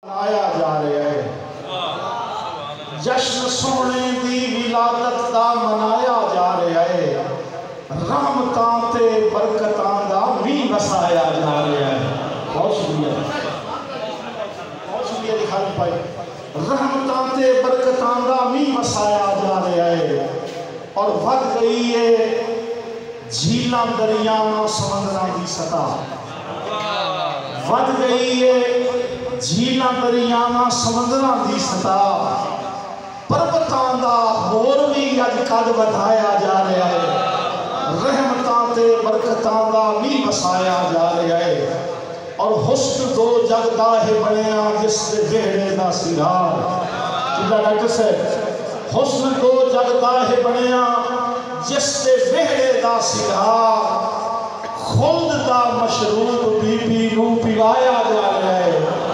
آیا جا رہا ہے جشن سونے دی ولادت دا منایا جا رہا ہے رحمتاں تے برکتاں دا بھی وسایا جا رہا ہے بہت شکریہ لکھا پائی رحمتاں تے برکتاں دا بھی وسایا جا رہا ہے اور ود گئی ہے جھیلاں دریاواں سمندراں دی سطح ود گئی ہے جھیلاں دریاواں سمندراں دی سطح پربتاں دا ہور بھی اج قد ودھایا جا رہا ہے رحمتاں تے برکتاں دا بھی وسایا جا رہا ہے اور حسن دو جگ دا ہے بنیا جس دے ویڑے دا سرار جدا ڈاکٹر صاحب حسن دو جگ دا ہے بنیا جس دے ویڑے دا سرار خلد دا مشروب بی بی نو پیوایا جا رہا ہے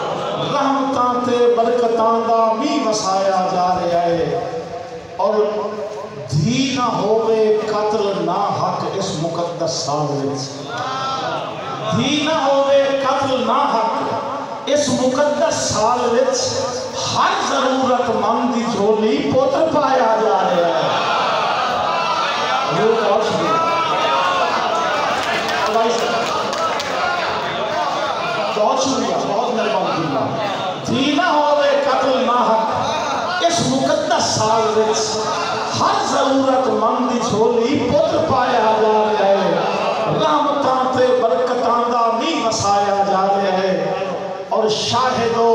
رحمتاں تے برکتاں دا بھی وسایا جا رہا ہے اور دھی نہ ہوئے قتل نہ حق اس مقدس سال وچ دھی نہ ہوئے قتل نہ حق اس مقدس سال وچ ہر ضرورت مند دی جھولی پوتر پایا جا رہا ہے بہت شکریہ بہت مہربانی دھی نہ ہوئے قتل نہ حق اس مقدس سال وچ ہر ضرورت مند دی جھولی پتر پایا جا رہا ہے رحمتاں تے برکتاں دا بھی وسایا جا رہا ہے اور شاہد و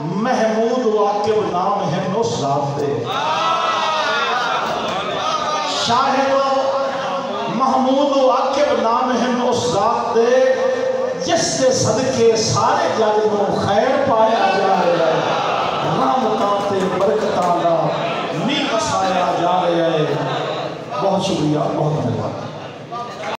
محمود واقب نام ہے نصرات دے شاہد و محمود واقب نام ہے نصرات دے جس سے صدقے سارے جگ کو خیر پایا جا رہا ہے رحمتاں تے برکتاں دا بھی وسایا جا رہا ہے بہت شکریہ بہت مہربانی